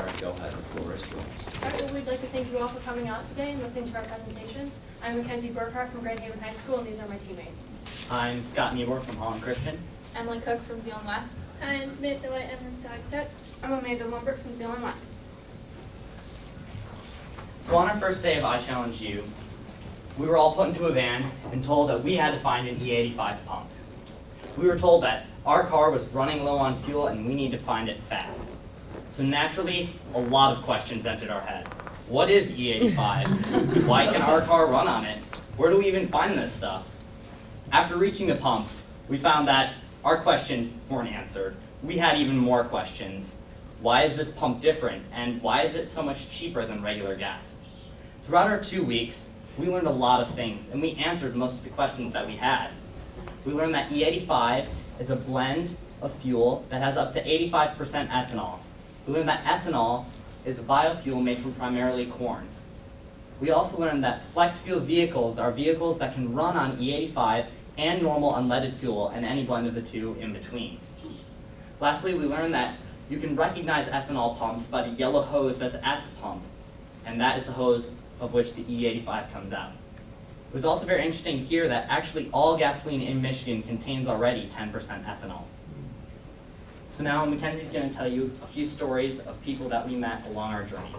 sorry, go ahead, the floor is yours. All right, well, we'd like to thank you all for coming out today and listening to our presentation. I'm Mackenzie Burkhart from Grand Haven High School, and these are my teammates. I'm Scott Niebuhr from Holland Christian. Emily Cook from Zeeland West. I'm Samantha White, I'm from Sagatuck. I'm Amanda Lumbert from Zeeland West. So on our first day of I Challenge You, we were all put into a van and told that we had to find an E85 pump. We were told that our car was running low on fuel and we need to find it fast. So naturally, a lot of questions entered our head. What is E85? Why can our car run on it? Where do we even find this stuff? After reaching the pump, we found that our questions weren't answered. We had even more questions. Why is this pump different? And why is it so much cheaper than regular gas? Throughout our 2 weeks, we learned a lot of things, and we answered most of the questions that we had. We learned that E85 is a blend of fuel that has up to 85% ethanol. We learned that ethanol is a biofuel made from primarily corn. We also learned that flex fuel vehicles are vehicles that can run on E85 and normal unleaded fuel and any blend of the two in between. Lastly, we learned that you can recognize ethanol pumps by the yellow hose that's at the pump, and that is the hose of which the E85 comes out. It was also very interesting to hear that actually all gasoline in Michigan contains already 10% ethanol. So now Mackenzie's going to tell you a few stories of people that we met along our journey.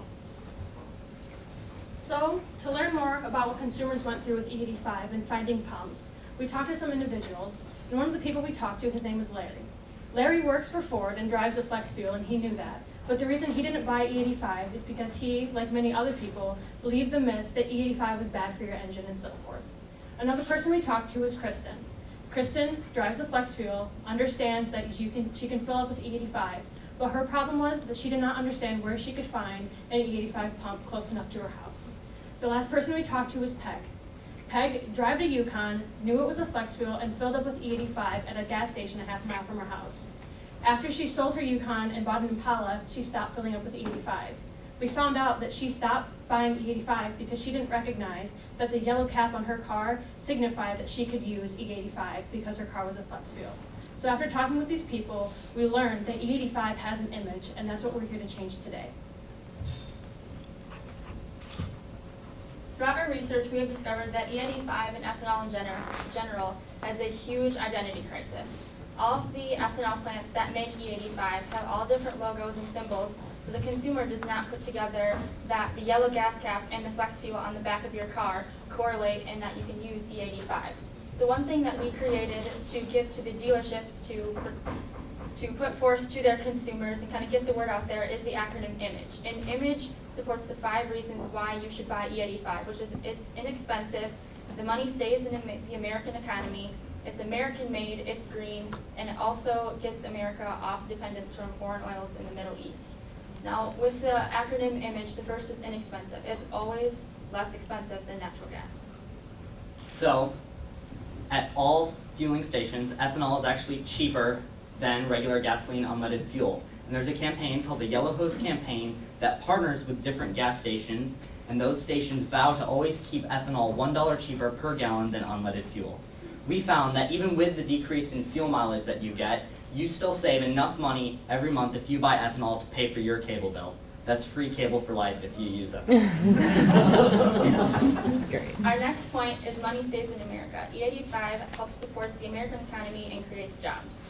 So, to learn more about what consumers went through with E85 and finding pumps, we talked to some individuals, and one of the people we talked to, his name was Larry. Larry works for Ford and drives a flex fuel, and he knew that. But the reason he didn't buy E85 is because he, like many other people, believed the myth that E85 was bad for your engine and so forth. Another person we talked to was Kristen. Kristen drives a flex fuel, understands that she can fill up with E85, but her problem was that she did not understand where she could find an E85 pump close enough to her house. The last person we talked to was Peg. Peg drove to Yukon, knew it was a flex fuel, and filled up with E85 at a gas station a half mile from her house. After she sold her Yukon and bought an Impala, she stopped filling up with E85. We found out that she stopped buying E85 because she didn't recognize that the yellow cap on her car signified that she could use E85 because her car was a flex fuel. So after talking with these people, we learned that E85 has an image, and that's what we're here to change today. Throughout our research, we have discovered that E85 and ethanol in general has a huge identity crisis. All of the ethanol plants that make E85 have all different logos and symbols, so the consumer does not put together that the yellow gas cap and the flex fuel on the back of your car correlate and that you can use E85. So one thing that we created to give to the dealerships to put forth to their consumers and kind of get the word out there is the acronym IMAGE. And IMAGE supports the 5 reasons why you should buy E85, which is it's inexpensive, the money stays in the American economy, it's American made, it's green, and it also gets America off dependence from foreign oils in the Middle East. Now, with the acronym IMAGE, the first is inexpensive. It's always less expensive than natural gas. So, at all fueling stations, ethanol is actually cheaper than regular gasoline unleaded fuel. And there's a campaign called the Yellow Hose Campaign that partners with different gas stations, and those stations vow to always keep ethanol $1 cheaper per gallon than unleaded fuel. We found that even with the decrease in fuel mileage that you get, you still save enough money every month if you buy ethanol to pay for your cable bill. That's free cable for life if you use it. That's great. Our next point is money stays in America. E85 helps support the American economy and creates jobs.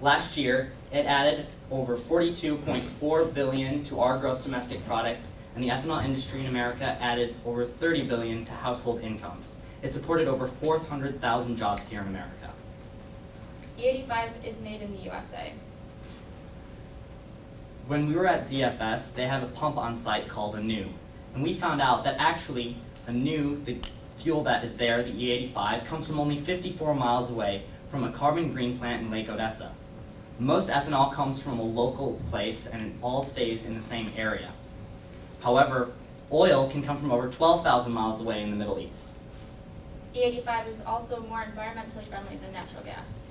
Last year, it added over $42.4 billion to our gross domestic product, and the ethanol industry in America added over $30 billion to household incomes. It supported over 400,000 jobs here in America. E85 is made in the USA. When we were at ZFS, they have a pump on site called Anew, and we found out that actually Anew, the fuel that is there, the E85, comes from only 54 miles away from a Carbon Green plant in Lake Odessa. Most ethanol comes from a local place and it all stays in the same area. However, oil can come from over 12,000 miles away in the Middle East. E85 is also more environmentally friendly than natural gas.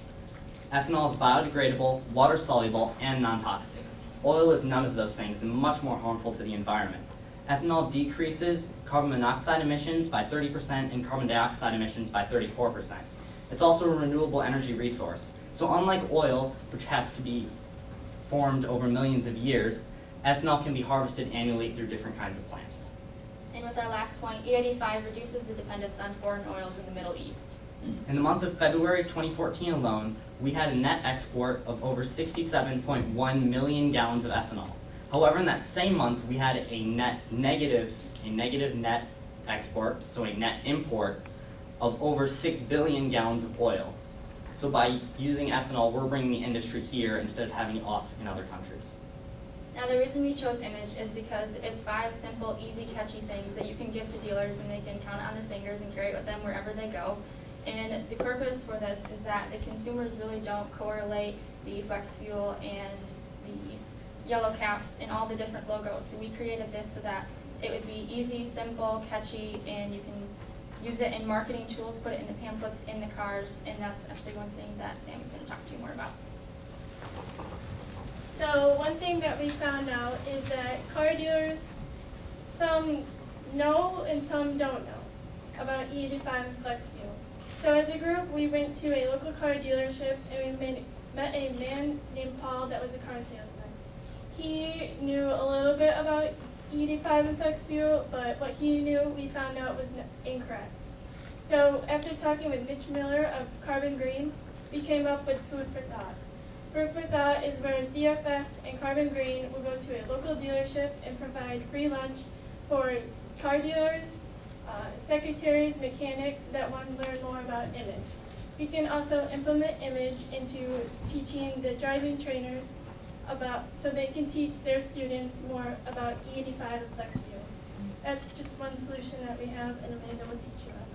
Ethanol is biodegradable, water-soluble, and non-toxic. Oil is none of those things and much more harmful to the environment. Ethanol decreases carbon monoxide emissions by 30% and carbon dioxide emissions by 34%. It's also a renewable energy resource. So unlike oil, which has to be formed over millions of years, ethanol can be harvested annually through different kinds of plants. And with our last point, E85 reduces the dependence on foreign oils in the Middle East. In the month of February 2014 alone, we had a net export of over 67.1 million gallons of ethanol. However, in that same month, we had a negative net export, so a net import, of over 6 billion gallons of oil. So by using ethanol, we're bringing the industry here instead of having it off in other countries. Now the reason we chose Image is because it's 5 simple, easy, catchy things that you can give to dealers and they can count on their fingers and carry it with them wherever they go. And the purpose for this is that the consumers really don't correlate the flex fuel and the yellow caps and all the different logos. So we created this so that it would be easy, simple, catchy, and you can use it in marketing tools, put it in the pamphlets, in the cars, and that's actually one thing that Sam is going to talk to you more about. So one thing that we found out is that car dealers, some know and some don't know about E85 and flex fuel. So as a group, we went to a local car dealership and we met a man named Paul that was a car salesman. He knew a little bit about E85 and flex fuel, but what he knew we found out was incorrect. So after talking with Mitch Miller of Carbon Green, we came up with Food for Thought. Food for Thought is where ZFS and Carbon Green will go to a local dealership and provide free lunch for car dealers, secretaries, mechanics that want to learn more about Image. We can also implement Image into teaching the driving trainers so they can teach their students more about E85 and flex fuel. That's just one solution that we have, and Amanda will teach you on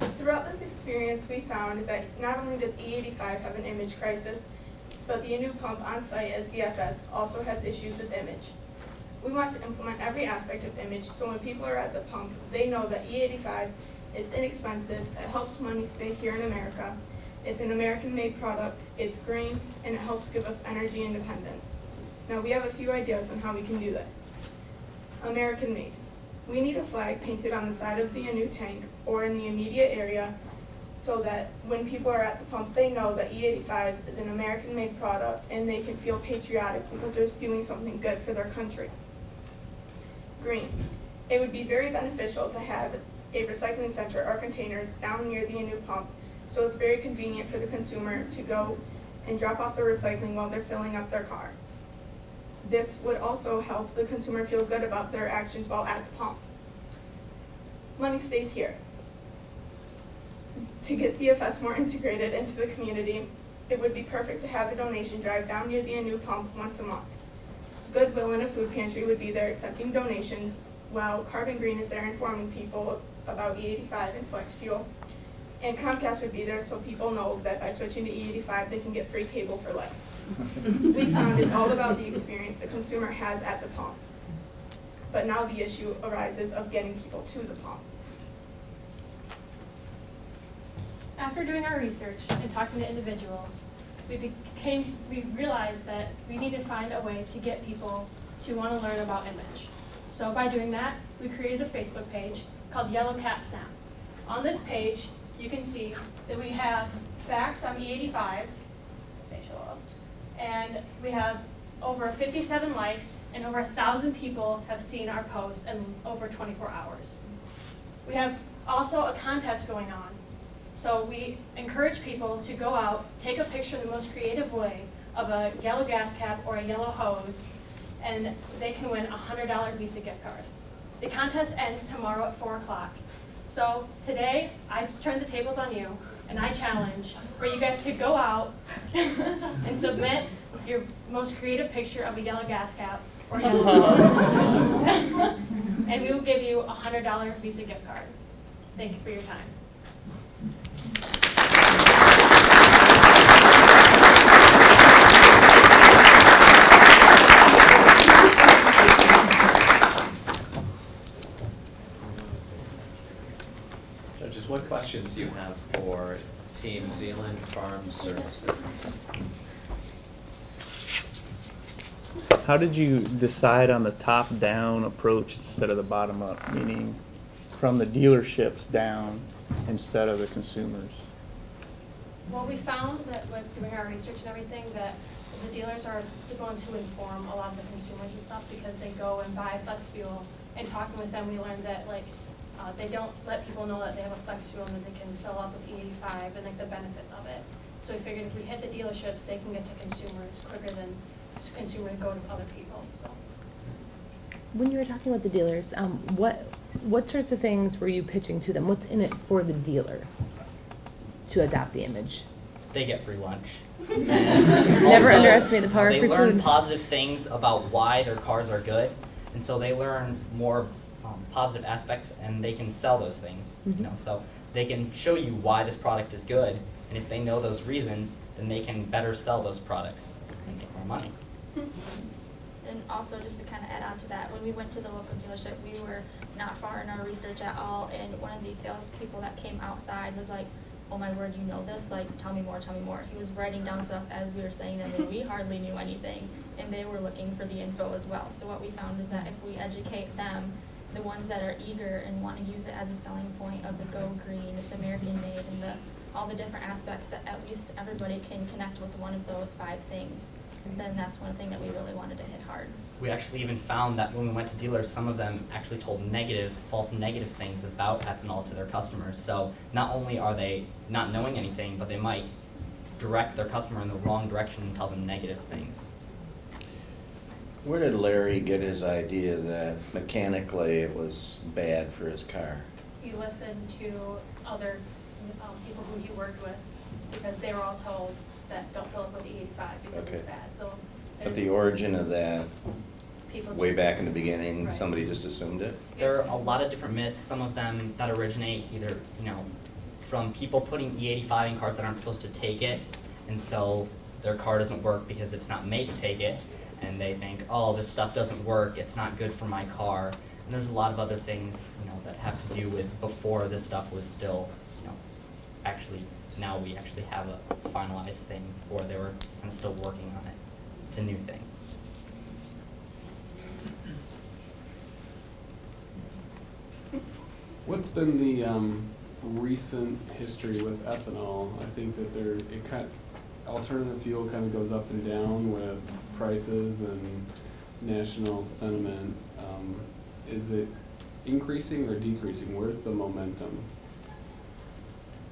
that. Throughout this experience, we found that not only does E85 have an image crisis, but the new pump on site at ZFS also has issues with image. We want to implement every aspect of image so when people are at the pump, they know that E85 is inexpensive, it helps money stay here in America, it's an American-made product, it's green, and it helps give us energy independence. Now we have a few ideas on how we can do this. American-made. We need a flag painted on the side of the new tank or in the immediate area so that when people are at the pump, they know that E85 is an American-made product and they can feel patriotic because they're doing something good for their country. Green. It would be very beneficial to have a recycling center or containers down near the new pump so it's very convenient for the consumer to go and drop off their recycling while they're filling up their car. This would also help the consumer feel good about their actions while at the pump. Money stays here. To get ZFS more integrated into the community, it would be perfect to have a donation drive down near the new pump once a month. Goodwill and a food pantry would be there accepting donations, while Carbon Green is there informing people about E85 and flex fuel. And Comcast would be there so people know that by switching to E85 they can get free cable for life. We found it's all about the experience the consumer has at the pump. But now the issue arises of getting people to the pump. After doing our research and talking to individuals, we realized that we need to find a way to get people to want to learn about Image. So by doing that, we created a Facebook page called Yellow Cap Snap. On this page, you can see that we have facts on E85, they show up, and we have over 57 likes and over 1,000 people have seen our posts in over 24 hours. We have also a contest going on. So we encourage people to go out, take a picture in the most creative way of a yellow gas cap or a yellow hose, and they can win a $100 Visa gift card. The contest ends tomorrow at 4 o'clock. So today, I turn the tables on you, and I challenge for you guys to go out and submit your most creative picture of a yellow gas cap or yellow hose, and we will give you a $100 Visa gift card. Thank you for your time. Judges, what questions do you have for Team Zeeland Farm Services? How did you decide on the top-down approach instead of the bottom-up, meaning from the dealerships down instead of the consumers? Well, we found that with doing our research and everything, that the dealers are the ones who inform a lot of the consumers and stuff because they go and buy flex fuel. And talking with them, we learned that like they don't let people know that they have a flex fuel and that they can fill up with E85 and like the benefits of it. So we figured if we hit the dealerships, they can get to consumers quicker than consumers go to other people. So. When you were talking with the dealers, what sorts of things were you pitching to them? What's in it for the dealer to adopt the image? They get free lunch. Never underestimate the power of free They learn food. positive things about why their cars are good, and so they learn more positive aspects, and they can sell those things. You know, so they can show you why this product is good, and if they know those reasons, then they can better sell those products and make more money. And also, just to kind of add on to that, when we went to the local dealership, we were not far in our research at all, and one of these salespeople that came outside was like, "Oh my word, you know this? Like, tell me more, tell me more." He was writing down stuff as we were saying them, and we hardly knew anything, and they were looking for the info as well. So what we found is that if we educate them, the ones that are eager and want to use it as a selling point of the Go Green, it's American made, and all the different aspects that at least everybody can connect with one of those 5 things, then that's one thing that we really wanted to hit hard. We actually even found that when we went to dealers, some of them actually told false negative things about ethanol to their customers. So not only are they not knowing anything, but they might direct their customer in the wrong direction and tell them negative things. Where did Larry get his idea that mechanically it was bad for his car? He listened to other people who he worked with because they were all told that don't fill up with E85 because it's bad. So But the origin of that, people way just- back in the beginning, Right. somebody just assumed it? There are a lot of different myths, some of them that originate either, from people putting E85 in cars that aren't supposed to take it, and so their car doesn't work because it's not made to take it, and they think, oh, this stuff doesn't work, it's not good for my car. And there's a lot of other things, that have to do with before this stuff was still, actually, now we actually have a finalized thing. Before they were kind of still working on it. It's a new thing. What's been the recent history with ethanol? I think that alternative fuel kind of goes up and down with prices and national sentiment. Is it increasing or decreasing? Where's the momentum?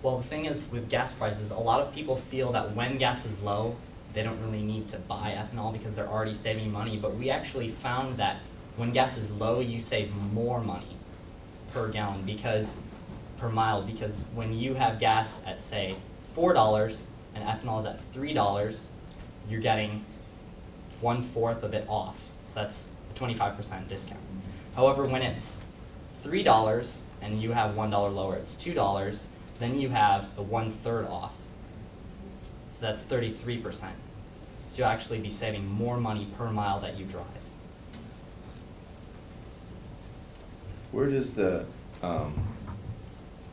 Well, the thing is, with gas prices, a lot of people feel that when gas is low, they don't really need to buy ethanol because they're already saving money. But we actually found that when gas is low, you save more money per gallon per mile, because when you have gas at, say, $4 and ethanol is at $3, you're getting 1/4 of it off. So that's a 25% discount. However, when it's $3 and you have $1 lower, it's $2, then you have the 1/3 off. So that's 33%. So you'll actually be saving more money per mile that you drive. Where does the,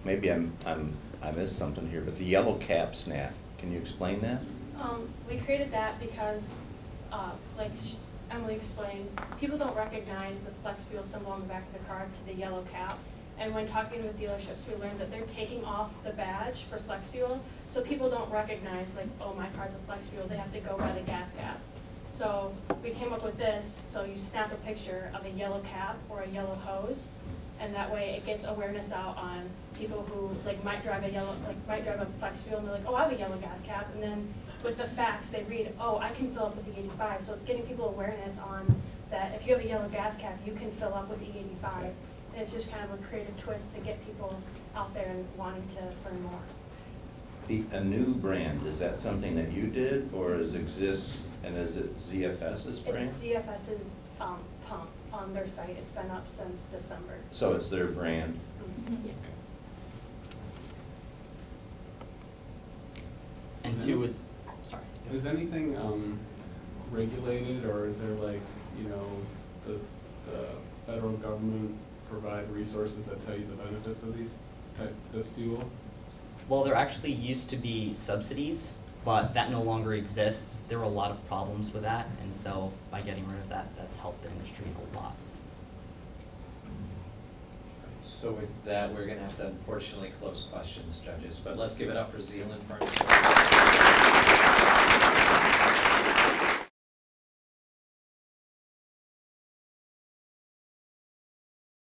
maybe I missed something here, but the yellow cap snap, can you explain that? We created that because, like Emily explained, people don't recognize the flex fuel symbol on the back of the car to the yellow cap. And when talking with dealerships, we learned that they're taking off the badge for flex fuel, so people don't recognize, like, oh, my car's a flex fuel, they have to go by the gas cap. So we came up with this, so you snap a picture of a yellow cap or a yellow hose, and that way it gets awareness out on people who might drive a flex fuel and they're like, oh, I have a yellow gas cap, and then with the facts they read, oh, I can fill up with the E85. So it's getting people awareness on that if you have a yellow gas cap, you can fill up with the E85. And it's just kind of a creative twist to get people out there and wanting to learn more. A new brand, is that something that you did, or exists, and is it ZFS's brand? It's ZFS's pump on their site. It's been up since December. So it's their brand? Mm-hmm. Yes. And Is two it- with, sorry. Is anything regulated, or is there the federal government provide resources that tell you the benefits of this fuel? Well, there actually used to be subsidies, but that no longer exists. There were a lot of problems with that, and so by getting rid of that, that's helped the industry a lot. So with that, we're gonna have to unfortunately close questions, judges, but let's give it up for Zealand Farms.